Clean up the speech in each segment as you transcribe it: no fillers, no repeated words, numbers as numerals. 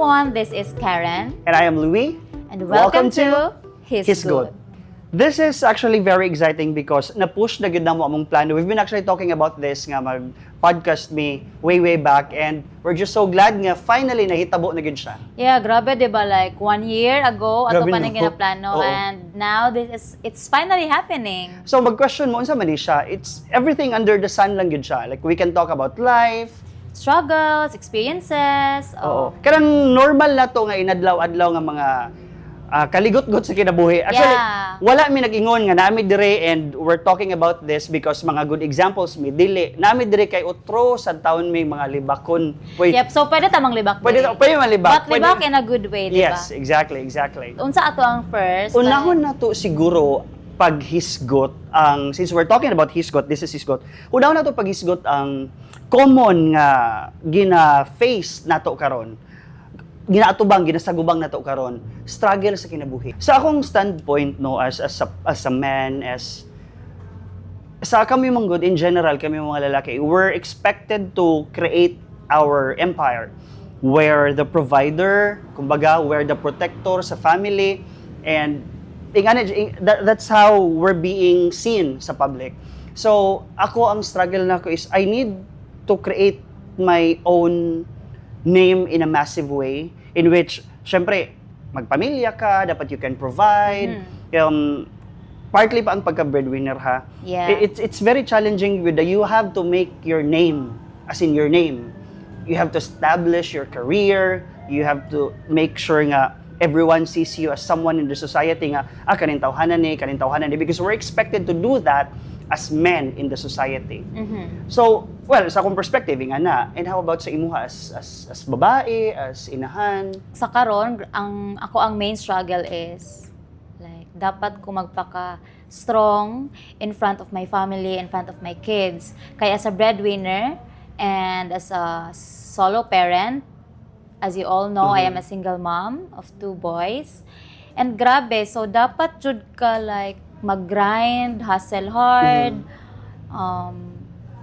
everyone, this is Karen. And I am Louie. And welcome to His Good. This is actually very exciting because na-push na gud namo among plano. We've been actually talking about this nga mag-podcast me way back, and we're just so glad nga finally nahitabo na gud siya. Yeah, grabe, diba? Like 1 year ago, ato Grabe, pa nang no? ginaplano, Oo. and now it's finally happening. So mag-question mo unsa man ni siya? It's everything under the sun lang gud siya. Like we can talk about life. Struggles, experiences. Oo. Karang normal na to nga inadlaw-adlaw nga mga kaligot-got sa kinabuhi. Actually, Yeah. wala mi nag-ingon nga nami dire, and we're talking about this because mga good examples mi dili. Nami dire kay utro sa taon may mga libakon. Yep, so pwede tamang libak. Pwede malibak. But libak in a good way, diba? Yes, exactly. Unsa ato ang first? Unahon na to siguro paghisgot ang, since we're talking about hisgot, this is hisgot. Unahon na to paghisgot ang common nga gina-face nato karon. Ginaatubang, ginasagubang nato karon, struggle sa kinabuhi. Sa akong standpoint, no, as a man, sa kami mga good in general, kami mga lalaki, we're expected to create our empire, where the provider, kumbaga, where the protector sa family, and that's how we're being seen sa public. So ako, ang struggle nako is I need to create my own name in a massive way, in which, syempre, magpamilya ka, dapat you can provide. Partly pa ang pagka-breadwinner, ha? Yeah. It's very challenging with you have to make your name, as in your name. You have to establish your career, you have to make sure nga everyone sees you as someone in the society nga, kanin tawhanan ni, because we're expected to do that as men in the society. So, well, sa akong perspective, nga na. And how about sa imuha as babae, as inahan? Sa karon, ako ang main struggle is like dapat ko magpaka strong in front of my family, in front of my kids. Kaya as a breadwinner and as a solo parent, as you all know, I am a single mom of 2 boys. And grabe, so dapat jud ka like mag-grind, hustle hard,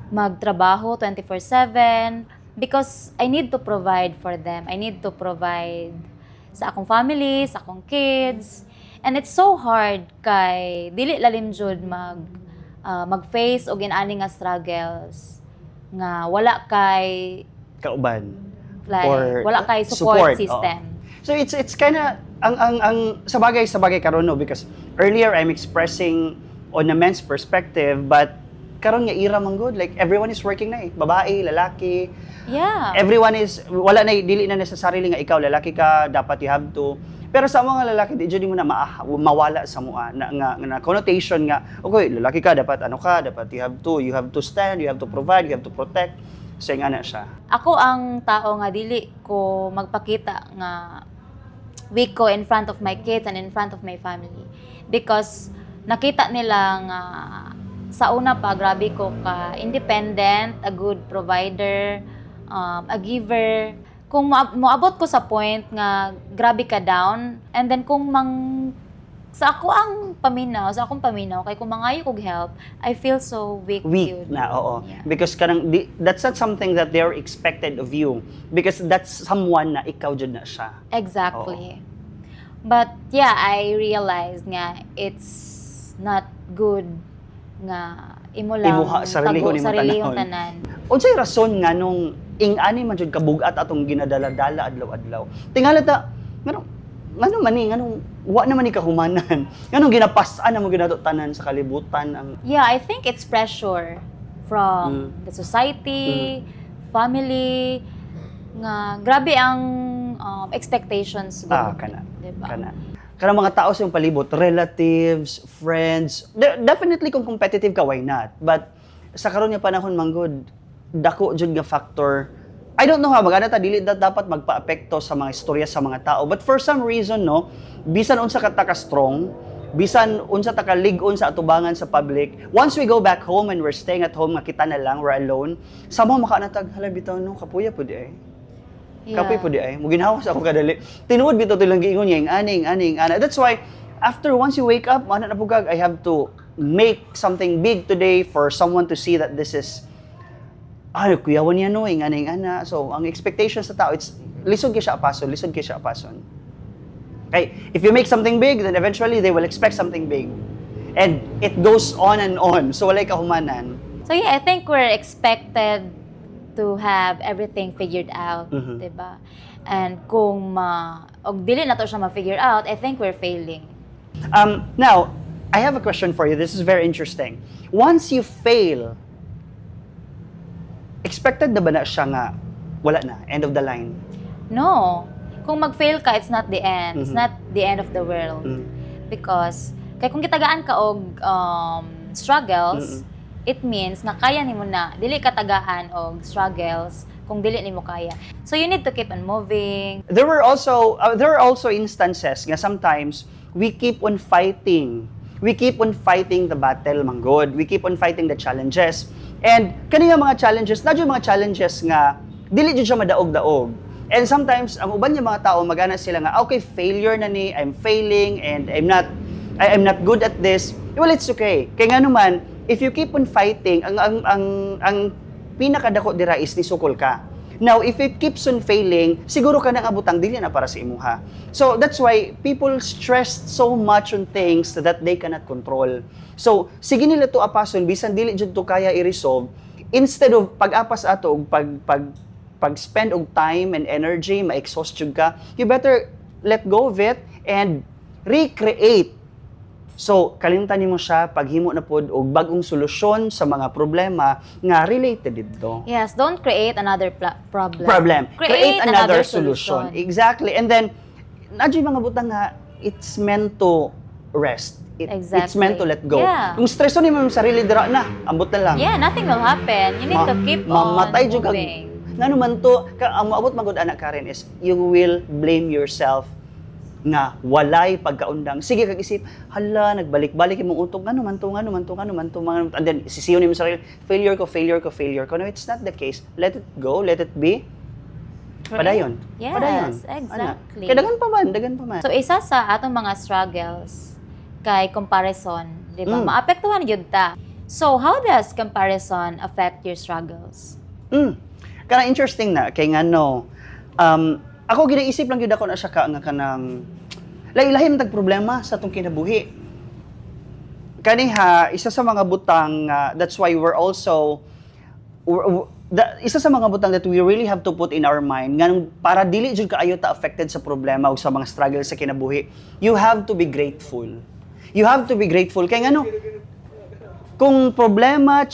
magtrabaho 24/7 because I need to provide for them. I need to provide sa akong family, sa akong kids. And it's so hard kay dili lalim jud mag-face og inani nga struggles nga wala kay Kauban. like Or wala kay support oo. system. So it's kind of ang sa bagay karon, no, because earlier I'm expressing on a men's perspective, but karon nga ira man good, like everyone is working na, babae, lalaki. Yeah. Everyone is wala na, dili na necessarily nga ikaw lalaki ka dapat you have to. Pero sa mga lalaki di jud mo na mawala sa mua na connotation nga okay, lalaki ka dapat dapat you have to stand, you have to provide, you have to protect. So nga na siya. Ako ang tao nga dili ko magpakita nga weak ko in front of my kids and in front of my family. Because nakita nila nga sa una pa, grabe ko ka independent, a good provider, a giver. Kung moabot ko sa point nga grabe ka down, and then kung sa akong paminaw, kay kung mangayo kog help, I feel so weak yun. Na, oo. Yeah. Because that's not something that they're expected of you. Because that's someone na ikaw dyan na siya. Exactly. But yeah, I realized nga it's not good nga imo lang Imuha sarilihon tanan. Unsay rason nga nung ing-ani man jud kabugat atong ginadala-dala adlaw-adlaw. Tingali ta, nganong wa naman ni kahumanan. Nganong ginapas-an mo ginato tanan sa kalibutan ang Yeah, I think it's pressure from the society, family, nga grabe ang expectations ko. Diba? Kanang mga tao sa iyong palibot, relatives, friends, definitely kung competitive ka, why not? But sa karon nga panahon manggod, dako jud nga factor. I don't know ha, magana ta dili dapat magpa-apekto sa mga istorya sa mga tao. But for some reason, no, bisan unsa ka strong, bisan unsa ta ka lig-on sa atubangan sa public, once we go back home and we're staying at home, nga kita na lang, we're alone, samo makaanatag, hala bitaw no, kapuya pud ay. Yeah. Kapoy pud ay. Muginhawas ako kadali. Tinuod bitaw tilang giingon niya, aning ana. That's why after once you wake up, ana na pugag, I have to make something big today for someone to see that this is kuyawan niya no, aning ana. So ang expectation sa tao, lisod kay siya apason. Okay, if you make something big, then eventually they will expect something big. And it goes on and on. So walay kahumanan. So yeah, I think we're expected to have everything figured out, Mhm. 'di ba? And kung og dili na to siya ma-figure out, I think we're failing. Now, I have a question for you. This is very interesting. Once you fail, expected na ba na siya nga wala na, end of the line? No. Kung mag-fail ka, it's not the end. It's Mhm. not the end of the world. Mm. Because kay kung kitagaan ka og struggles, it means na kaya nimo na dili ka tagaan og struggles kung dili nimo kaya. So you need to keep on moving. There are also instances nga sometimes we keep on fighting. We keep on fighting the battle, manggod. We keep on fighting the challenges. And kani nga mga challenges, na mga challenges nga dili jud siya madaog-daog. And sometimes ang uban nga mga tao magana sila nga okay, failure na ni, I'm failing and I'm not good at this. Well, it's okay. Kay nga naman, if you keep on fighting, ang pinakadako dira is nisukol ka. Now, if it keeps on failing, siguro ka nang abutang dili na para sa imuha. So, that's why people stress so much on things that they cannot control. So, sige nila to apason, bisan dili jud to kaya i-resolve, instead of pag-apas ato og pag-spend og time and energy, ma-exhaust jud ka, you better let go of it and recreate. So, kalimutan nimo siya paghimo na pod og bagong solusyon sa mga problema nga related dito. Yes, don't create another problem. Create another solution. Exactly. And then, nadyo mga butang nga, it's meant to rest. It's Exactly. meant to let go. Yeah. Kung streso nimo yung sarili dira na, ambot na lang. Yeah, nothing will happen. You need to keep on mamatay jud kag moving. ngano man to ang moabot man gud anak Karen is you will blame yourself nga walay pagkaundang. Sige kag isip, hala nagbalik-balik imong utog ngano man to and then sisiyon nimo sarili, failure ko. No, it's not the case. Let it go, let it be. Padayon. Yes, Padayon. exactly. Kaya dagan pa man. So isa sa atong mga struggles kay comparison, di ba? Mm. Maapektuhan yun ta. So how does comparison affect your struggles? Kana interesting na kay ngano ako ginaisip lang gyud ako na siya ka nga kanang lahi-lahi man tag problema sa atong kinabuhi. Kaniha isa sa mga butang that's why we're also isa sa mga butang that we really have to put in our mind nganong para dili jud kaayo ta affected sa problema o sa mga struggles sa kinabuhi. You have to be grateful. You have to be grateful kay ngano kung problems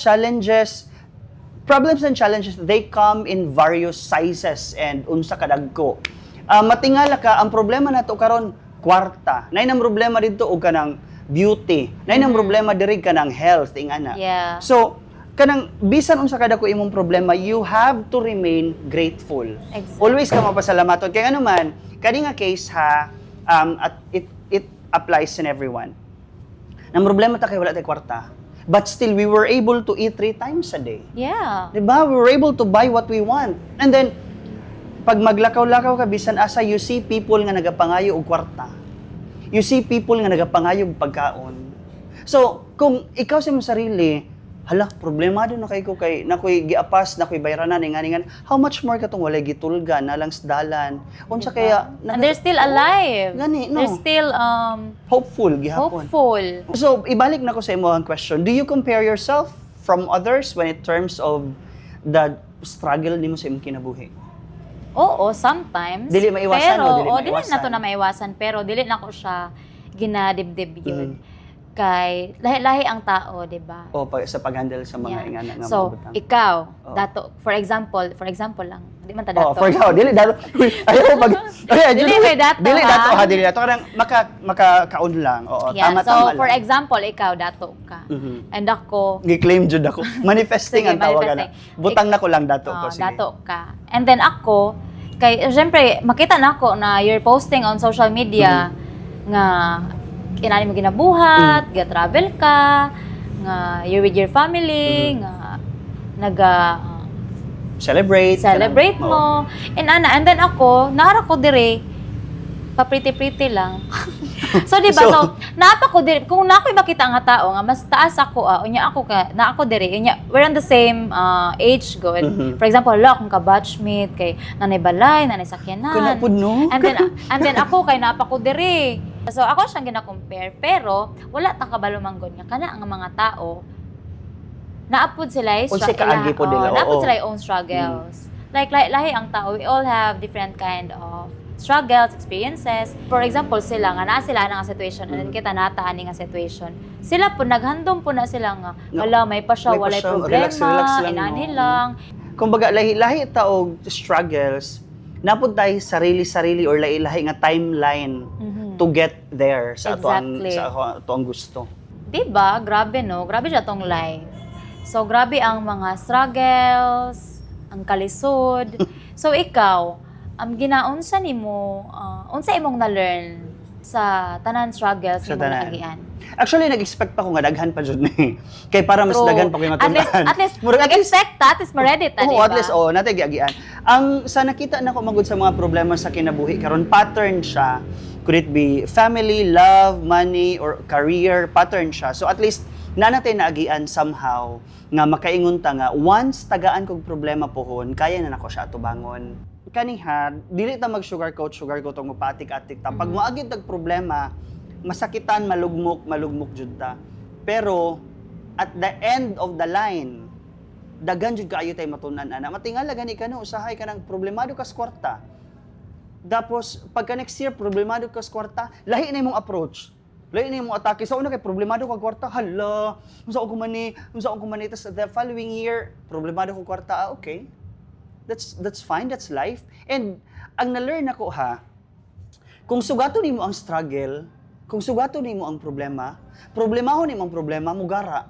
and challenges, they come in various sizes and unsa kadagko. Matingala ka, ang problema nato karon kwarta. Nay nang problema dito og kanang beauty. Nay nang problema diri kanang health ingana. Yeah. So, kanang bisan unsa kadako imong problema, you have to remain grateful. Exactly. Always ka mapasalamaton kay ano man, kani nga case ha, at it applies in everyone. Nang problema ta kay wala tay kwarta. But still, we were able to eat 3 times a day. Yeah. Diba? We were able to buy what we want. And then, pag maglakaw-lakaw ka, bisan asa, you see people nga nagapangayo og kwarta. You see people nga nagapangayo og pagkaon. So, kung ikaw sa imong sarili, hala, problemado na kay ko kay nakoy giapas, nakoy bayranan ingan how much more katong walay gitulga nalang dalan. Unsa kaya And they're still alive. Gani, no. They're still Hopeful gihapon. hopeful. So, ibalik na ko sa imo ang question. Do you compare yourself from others when it terms of the struggle nimo sa imong kinabuhi? Oo, sometimes. Dili maiwasan, pero, o dili dili maiwasan? na to na maiwasan, pero dili na ko siya ginadibdib yun. Mm. Kay lahi-lahi ang tao, di ba? O sa pag-handle sa mga ingana nga So, mga butang. ikaw, Oh. dato, for example lang, di man ta Oh, dato. for ikaw, dili dato. Ayaw pag Dili kay dato, Dili ha? dato ha, dili dato kanang makakaon lang. Oo, Yeah, tama so lang. for example, ikaw dato ka. Mhm. And ako, Gi-claim jud ako. Manifesting Sige, ang tawag na. manifesting. Butang na ko lang dato ko sige. dato ka. And then ako, kay syempre makita na ako na you're posting on social media nga inani mo ginabuhat, ga-travel ka, nga you're with your family, nga Celebrate celebrate kanang- mo. And then ako, naara ko dire pa-pretty-pretty lang. So di ba? So, naapa ko diri kung na ako'y makita nga tao nga mas taas ako unya ako ka na ako diri unya we're on the same age good. Mhm. For example, la akong ka-batchmate kay nanay balay, nanay sakyanan. Kuna pud no. And then ako kay naapa ko diri. So ako siyang gina-compare pero wala ta kabalo manggod nga kana ang mga tao naapod sila Unsa kaagi po nila, naapod oo. sila own struggles. Like lahi ang tao, we all have different kind of struggles, experiences. For example, sila nga naa sila nga situation and then kita nata ani nga situation. Sila po naghandom po na sila nga No. wala may pa siya, May pa walay siya, problema, relax lang, inani no? lang. Kumbaga lahi-lahi taog struggles napud tay sarili-sarili or lahi-lahi nga timeline Mhm. to get there sa ato ang Exactly. sa ato ang gusto. Diba? Grabe no? Grabe siya tong life. So, grabe ang mga struggles, ang kalisod. So, ikaw, ginaunsa nimo, unsa imong na-learn sa tanan struggles Sa nimo tanan. naagian? Actually nag-expect pa ko nga daghan pa jud ni. Kay para mas True. daghan pa ko yung At least, matuntahan. at least, Murag at least expect that, at least ma-ready ta, Oo, diba? at least natay giagian. Ang sa nakita nako magud sa mga problema sa kinabuhi karon pattern siya. Could it be family, love, money or career, pattern siya. So at least na natin naagian somehow nga makaingon ta nga once tagaan kog problema pohon, kaya na nako siya atubangon. Kaniha, dili ta mag sugarcoat tong mapatik-atik ta. Pag moagid tag problema, masakitan, malugmok jud ta. Pero at the end of the line, daghan jud kaayo tay matunan ana. Matingala gani ka no, usahay ka ng problemado ka sa kwarta. Tapos pagka next year problemado ka sa kwarta, lahi na imong approach. Lahi na imong atake. Sa una kay problemado ka kwarta, hala, unsa ko man tas the following year problemado ko kwarta, okay. That's fine, that's life. And ang na-learn ako ha, kung sugato nimo ang struggle, kung sugato nimo ang problemahon nimo ang problema, mugara.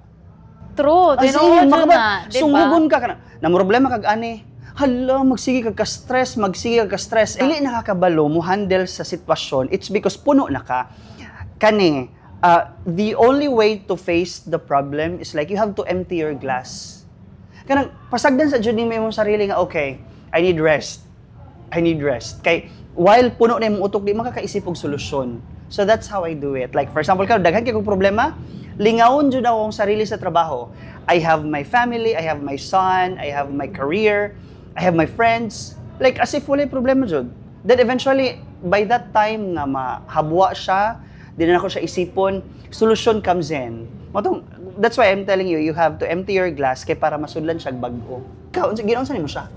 True, As tinuod in, yun na, diba? sunggugon ka na problema kag ani. Hala, magsige kag ka-stress. Dili nakakabalo mo handle sa sitwasyon. It's because puno na ka. Kani, the only way to face the problem is like you have to empty your glass. Kanang pasagdan sa jud nimo imong sarili nga okay, I need rest. Kay while puno na imong utok di makakaisip og solusyon. So that's how I do it. Like for example, daghan kay kog problema, lingawon jud ako ang sarili sa trabaho. I have my family, I have my son, I have my career, I have my friends. Like as if wala problema jud. Then eventually by that time nga mahabwa siya, di na ako siya isipon, solution comes in. That's why I'm telling you, you have to empty your glass kay para masudlan siya bag-o. Ikaw, ginaunsa nimo siya?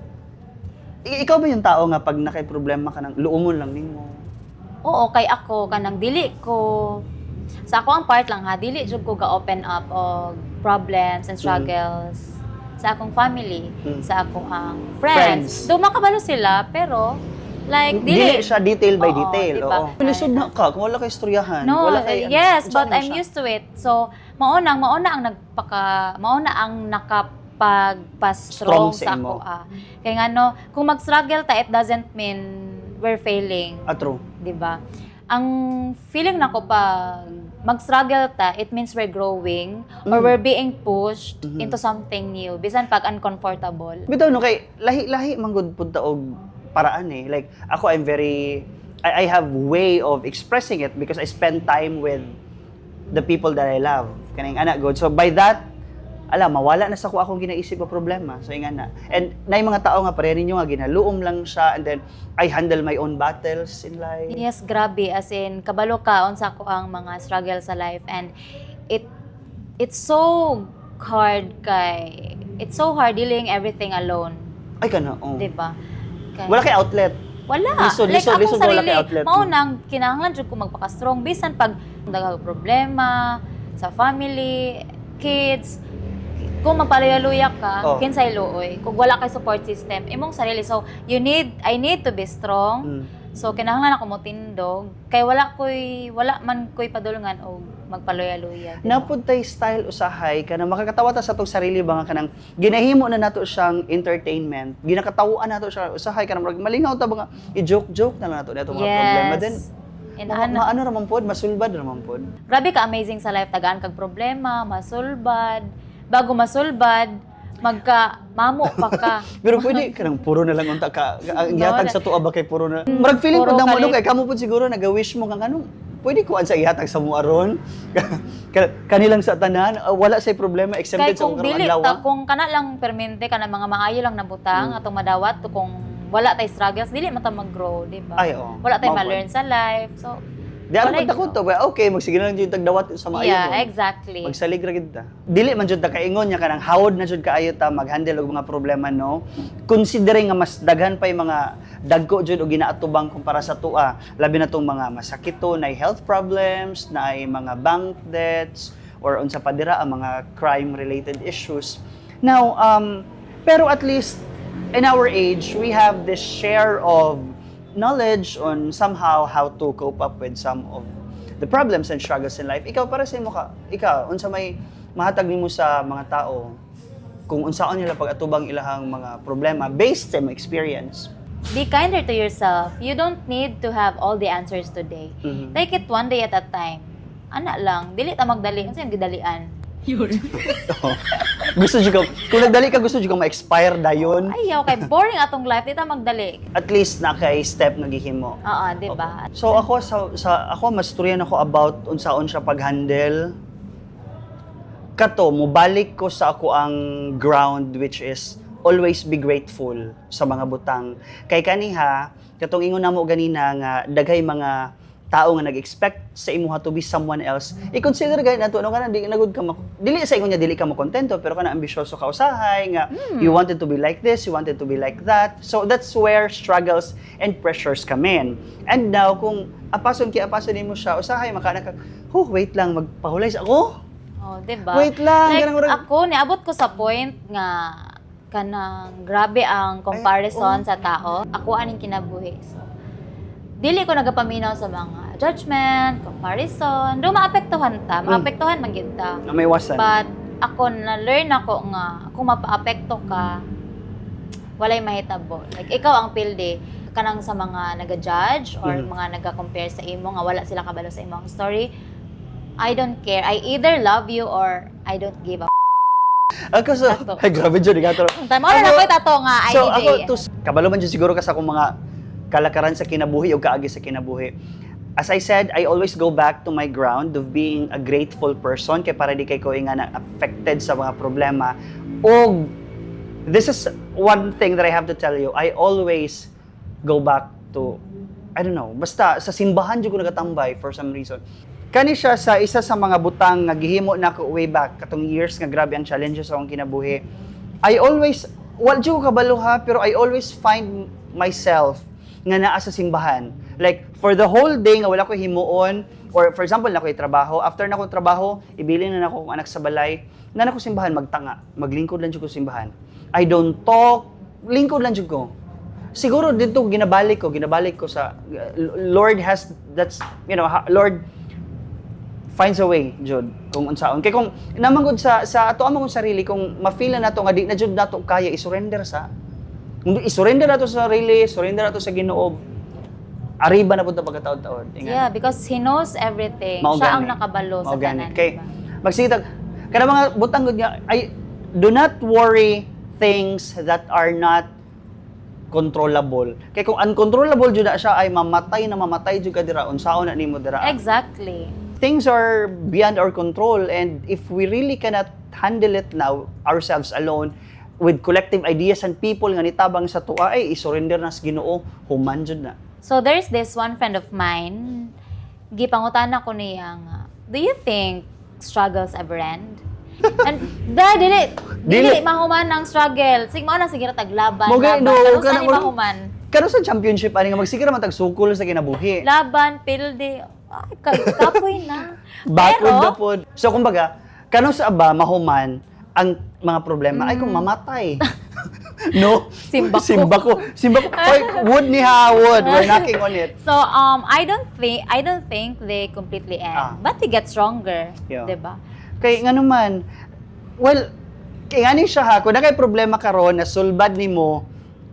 Ikaw ba yung tao nga pag nakay problema ka nang luumon lang nimo? Oo, kay ako kanang dili ko sa ako ang part lang ha, dili jud ko ga-open up og problems and struggles sa akong family, sa akong friends. Do makabalo sila pero like Dili siya detail by Oo, detail. diba? Oo. Lisod na ka, kung wala kay istoryahan. No, wala kay, yes, unsa but nimo I'm siya? used to it. So, mauna ang nakapagpa-strong Strong sa sa imo. ako. Kaya nga no, kung mag-struggle ta, it doesn't mean we're failing. True. 'Di ba? Ang feeling nako pag mag-struggle ta, it means we're growing or we're being pushed into something new. Bisan pag uncomfortable. Bitaw no kay lahi manggod pud ta og paraan eh. Like ako I have way of expressing it because I spend time with the people that I love. Kaning anak god. So by that mawala na sa ko akong ginaisip nga problema. So inga na. And nay mga tao nga pareha ninyo nga ginaluom lang siya and then I handle my own battles in life. Yes, grabe. As in, kabalo ka, unsa ko ang mga struggle sa life. And it's so hard it's so hard dealing everything alone. Ay kana. Oh. Diba? Wala kay outlet. Wala. Lisod, Like, lisod, akong lisod, wala sarili, kay outlet. maunang, kinahanglan dyan ko magpaka-strong. Bisan pag daghang problema sa family, kids, kung magpaluya-luya ka, Oh. kinsay luoy. Kung wala kay support system, imong sarili. So, I need to be strong. So, kinahanglan ako mo tindog. Kay wala man ko'y padulungan o magpaluya-luya. diba? Napod tay style usahay kana makakatawa ta sa tong sarili ba nga kanang ginahimo na nato siyang entertainment. Ginakatawuan nato siya usahay kana murag malingaw ta ba nga i-joke na lang nato nato mga problema then And ano ra man pod masulbad ra man pod. grabe ka amazing sa life tagaan kag problema, masulbad. Bago masulbad, Mamo pa ka. Pero pwede kanang puro na lang unta ka. Ang No, ihatag sa tuwa ba kay puro na. Murag feeling ko Puro na mo kalit. kay kamo pud siguro nagawish mo kang anong pwede ko sa ihatag sa mo aron. Kanilang sa tanan wala say problema Kay accepted sa kung karong dili adlaw. ta kung kana lang permente kana mga maayo lang na butang atong madawat kung wala tay struggles dili man ta mag-grow, di ba? Ay, oo. Wala tay Mao po. ma-learn sa life. So, Di ano Walay pud ako to, okay magsige na lang jud tagdawat sa maayo. yeah, mo. exactly. Magsalig ra gid ta. Dili man jud ta kaingon nya kanang hawod na jud kaayo ta mag-handle og mga problema no. Considering nga mas daghan pa yung mga dagko jud og ginaatubang kumpara sa tua, labi na tong mga masakito na health problems, na ay mga bank debts or unsa pa dira ang mga crime related issues. Now, pero at least in our age, we have this share of knowledge on somehow how to cope up with some of the problems and struggles in life. Ikaw, para sa imo ka, ikaw, unsa may mahatag nimo sa mga tao kung unsaon nila pag-atubang ilahang mga problema based sa imong experience? Be kinder to yourself. You don't need to have all the answers today. Mhm. Take it one day at a time. Ana lang, dili ta magdali. Unsa yung gidalian? Gusto jud ko, kung nagdali ka, gusto jud ko ma-expire dayon. Ayaw kay boring atong life, di ta magdali. At least na kay step nga gihimo. Oo, di ba? So ako ako mas storyan ako about unsaon siya pag-handle. Kato mobalik ko sa ako ang ground which is always be grateful sa mga butang. Kay kaniha, katong ingon namo ganina nga daghay mga tao nga nag-expect sa imuha to be someone else. I-consider gayud nato ano kana di nagud ka dili sa ingon niya dili ka mo kontento pero kana ambisyoso ka usahay nga you wanted to be like this, you wanted to be like that. So that's where struggles and pressures come in. And now kung apason nimo siya usahay makana ka, wait lang magpahulay sa ako. Oh, di ba? Wait lang, Like, ganang murag- ako, niabot ko sa point nga kanang grabe ang comparison sa tao. Ako aning kinabuhi. So, dili ko nagapaminaw sa mga judgment, comparison. Do maapektuhan ta, maapektuhan man gyud ta. Na may wasan. But ako na-learn ako nga kung mapaapekto ka, walay mahitabo. Like ikaw ang pilde kanang sa mga naga-judge or mga naga-compare sa imo nga wala sila kabalo sa imong story. I don't care. I either love you or I don't give a Ako so, Ato. ay grabe jud gato. Tama na ko tato nga IDJ. So ako to kabalo man jud siguro ka sa akong mga kalakaran sa kinabuhi o kaagi sa kinabuhi. As I said, I always go back to my ground of being a grateful person kay para di kay ko nga na affected sa mga problema. O this is one thing that I have to tell you. I always go back to I don't know, basta sa simbahan jud ko nagatambay for some reason. Kani siya sa isa sa mga butang nga gihimo nako way back katong years nga grabe ang challenges sa akong kinabuhi. I always wal jud ko kabalo ha, pero I always find myself nga naa sa simbahan. Like for the whole day nga wala ko himuon or for example na ko'y trabaho, after na ko trabaho, ibilin na ako akong anak sa balay, na ko simbahan magtanga, maglingkod lang jud ko sa simbahan. I don't talk, lingkod lang jud ko. Siguro dito ginabalik ko sa Lord has that's Lord finds a way, Jud, kung unsaon. Kay kung namanggod sa ato among sarili, kung ma-feel na nato nga di na Jud nato kaya i-surrender sa. Kung i-surrender nato sa sarili, surrender nato sa Ginoo, ariba na pud ta pagkataon-taon. Yeah, because He knows everything. Mao Siya ang gani. nakabalo sa Mao gani. tanan. Kay diba? magsitag kada mga butang gud nga ay do not worry things that are not controllable. Kay kung uncontrollable jud na siya ay mamatay jud ka dira unsaon na nimo dira. Exactly. Things are beyond our control, and if we really cannot handle it now ourselves alone with collective ideas and people nga nitabang sa tuwa ay isurrender na sa Ginoo human jud na. So there's this one friend of mine, gipangutan ko niya nga, do you think struggles ever end? And dili mahuman ang struggle. Sigmo na sige taglaban. Mogay, Laban. no, Pero kanang saan mahuman? Kano sa championship ani nga magsige ra man tag sukol sa kinabuhi. Laban, pilde. Ay, kapoy na. Bakod na Pero, pod. So kumbaga, kano sa aba mahuman ang mga problema ay kung mamatay. No? Simba ko. Oy, wood ni ha, wood. We're knocking on it. so, I don't think they completely end. But they get stronger. Yeah. Diba? Kay nga naman, well, kay nga ni siya ha, kung na kay problema karon na sulbad nimo,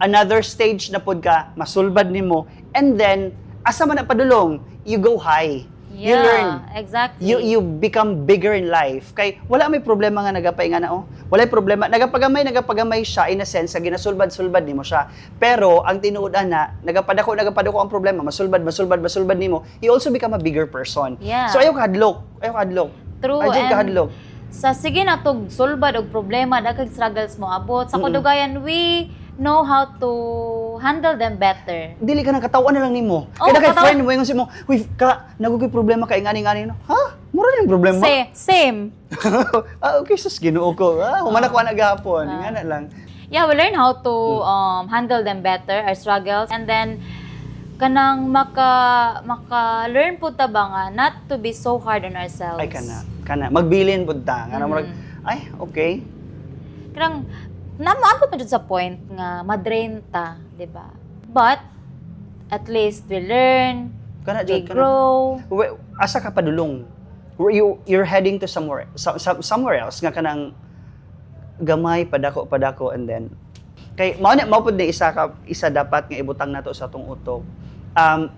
another stage na pod ka, masulbad nimo, and then asa man na padulong, you go high. You learn. Exactly. You become bigger in life. Kay wala may problema nga nagapay nga na Wala problema. Nagapagamay siya in a sense sa ginasulbad-sulbad nimo siya. Pero ang tinuod na nagapadako ang problema, masulbad nimo, you also become a bigger person. Yeah. So ayaw kahadlok. True. Ayaw And kahadlok. sa sige na tog sulbad og problema, daghang struggles mo abot. Sa Mm-mm. kadugayan, we know how to handle them better. Dili ka nang katawan na lang nimo. Oh, Kaya kay katawan. friend mo ingon si mo, "Uy, nagugoy problema kay ngani no." Ha? Mura ning problema. Same. Okay, sus Ginoo ko. Humana ko na gahapon. Nga na lang. Yeah, we learn how to handle them better, our struggles. And then, kanang maka-learn po ta ba nga not to be so hard on ourselves. Ay kana. Magbilin pud ta. Nga murag, ay, okay. Kanang, naabot pa dyan sa point nga madrain ta, di ba? But, at least we learn, Kana we jud grow. Asa ka padulong. You're heading to somewhere else nga kanang gamay padako and then kay mao pud ni isa dapat nga ibutang nato sa atong utok.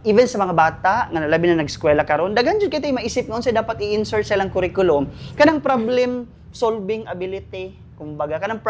Even sa mga bata nga labi na nag-eskwela karon, daghan jud kay tay maisip nga unsa dapat i-insert sa ilang curriculum. Kanang problem solving ability, kumbaga kanang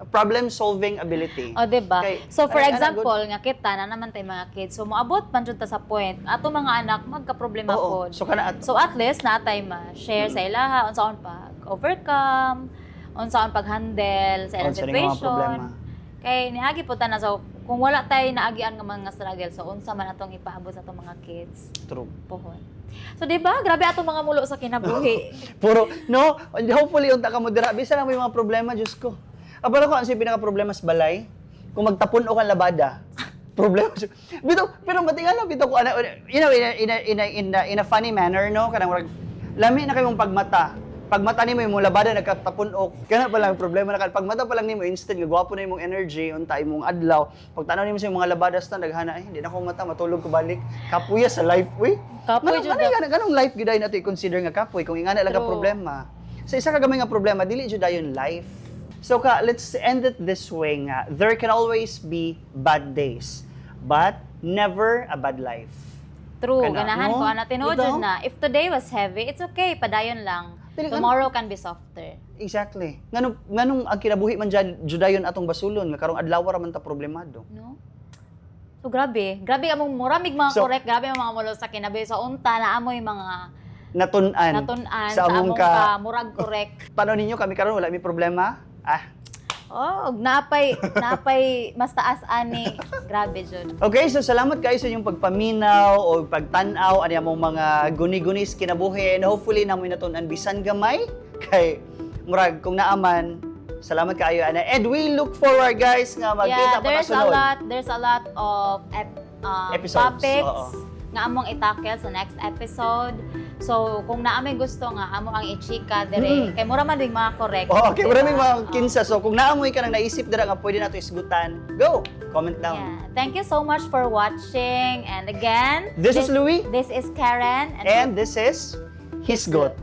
problem solving ability. O, diba? Kay- So, for Ay, example, nga kita, na naman tayo mga kids, so moabot man dyan ta sa point, ato mga anak, magka-problema Oo. po. So kana So, at least, natay ma-share sa ilaha, unsaon pag-overcome, unsaon pag-handle sa ilang unsa ning mga problema. situation. Kay niagi po ta na, so, kung wala tayo naagian nga mga struggle, so, unsa man atong ipaabot sa atong mga kids. True. Pohon. So, di ba? Grabe atong mga mulo sa kinabuhi. Puro, no? Hopefully, unta ka mo dira. Bisa lang may mga problema, Diyos ko. Apala ko, ano yung pinaka-problema sa balay? Kung magtapon o kang labada. Problema. Pero matingala, bito ko, you know, in a funny manner, no? Kanang, lami na kayong pagmata. Pagmata nimo yung labada nagkatapon ok. Kana pa lang problema na pagmata pa lang nimo instant nga gwapo na imong energy unta imong adlaw. Pagtanaw nimo sa mga labadas na daghana hindi na ko mata matulog ko balik. Kapuya sa life we. Kapoy jud na. Ganong life giday nato i-consider nga kapoy kung ingana lang ka True. problema. Sa isa ka gamay nga problema dili jud dayon life. So let's end it this way nga. There can always be bad days, but never a bad life. True, Kana, ganahan no? ko. Ana, tinuod Ito? jud na. If today was heavy, it's okay. Padayon lang. Dili ka- Tomorrow can be softer. Exactly. Nganong ang kinabuhi man judayon atong basulon nga karong adlaw ra man ta problemado. No? So, grabe. Grabe among muramig mga So- correct. Grabe ang mga mulo sa kinabuhi. So, unta na amoy mga Natun-an natunan sa sa among among ka. ka murag correct. Paano ninyo kami karon wala mi problema? Oh, napay mas taas ani. Grabe jud. Okay, so salamat kayo sa inyong pagpaminaw o pagtan-aw ani among mga guni-gunis kinabuhi and hopefully namoy natun-an bisan gamay kay murag kung naaman salamat kayo ana and we look forward guys nga magkita pa kasunod. There's a lot of Episodes, topics oo. nga among itackle sa next episode. So, kung naamay gusto nga amo ang ichika dire kay mura man ding mga correct. Oh, okay, diba? maraming mga kinsa. So kung naamoy ka nang naisip dira nga pwede nato isgutan, go. Comment down. Yeah. Thank you so much for watching. And again, This is Louie. This is Karen. And this is Hisgot.